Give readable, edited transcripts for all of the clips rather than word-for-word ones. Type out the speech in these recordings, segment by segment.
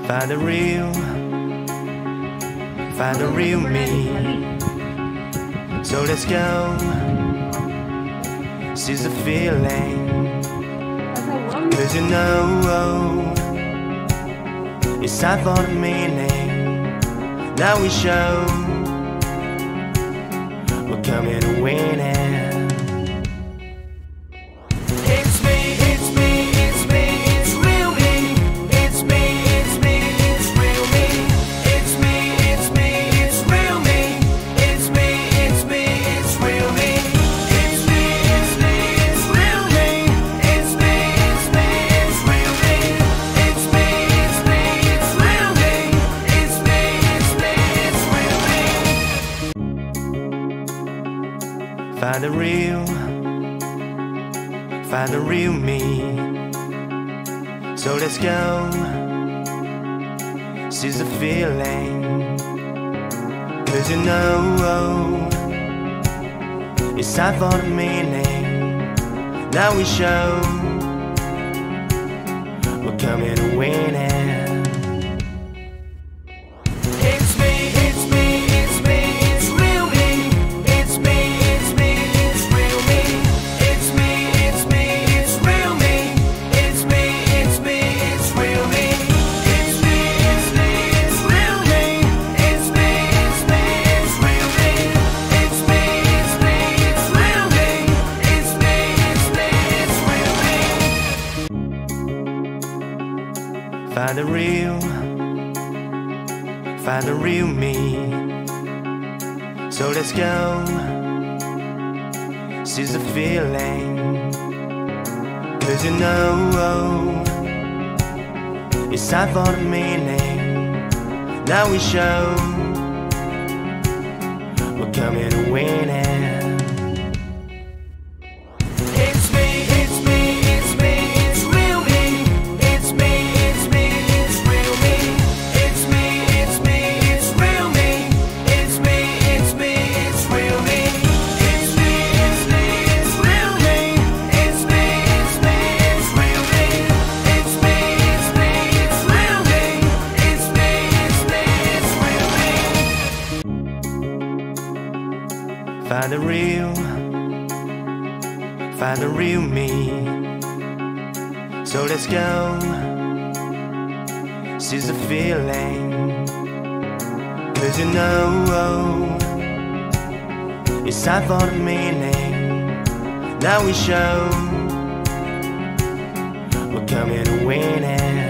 Find the real me. So let's go, seize the feeling. Cause you know, it's time for the meaning. Now we show, we're coming to win it. Find the real me. So let's go, seize the feeling. Cause you know, it's time for the meaning. Now we show, we're coming to win it. Find the real me. So let's go, seize the feeling. Cause you know, it's time for the meaning. Now we show, we're coming to win it. Find the real me. So let's go, seize the feeling. Cause you know, it's time for the meaning. Now we show, we're coming to win it.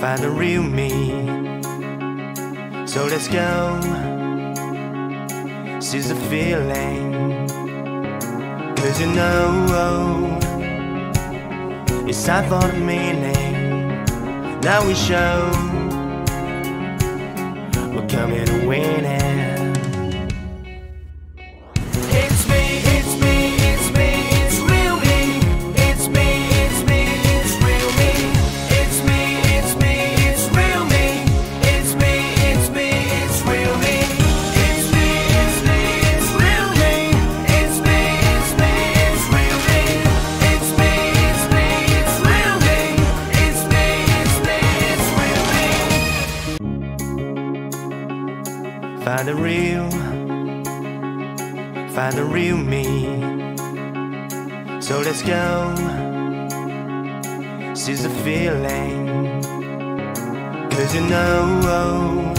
Find the real me. So let's go, seize the feeling. Cause you know, it's time for the meaning. Now we show, we're coming to win it. Find the real me. So let's go, seize the feeling. Cause you know,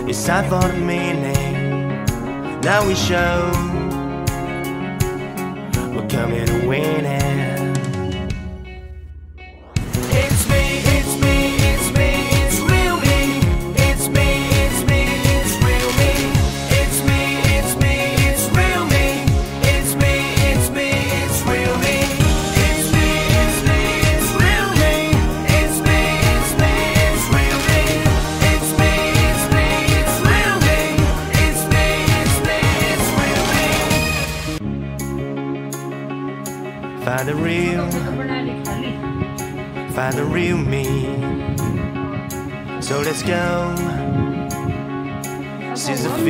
it's time for the meaning. Now we show, we're coming to win it. find the real me. So let's go, seize the fear.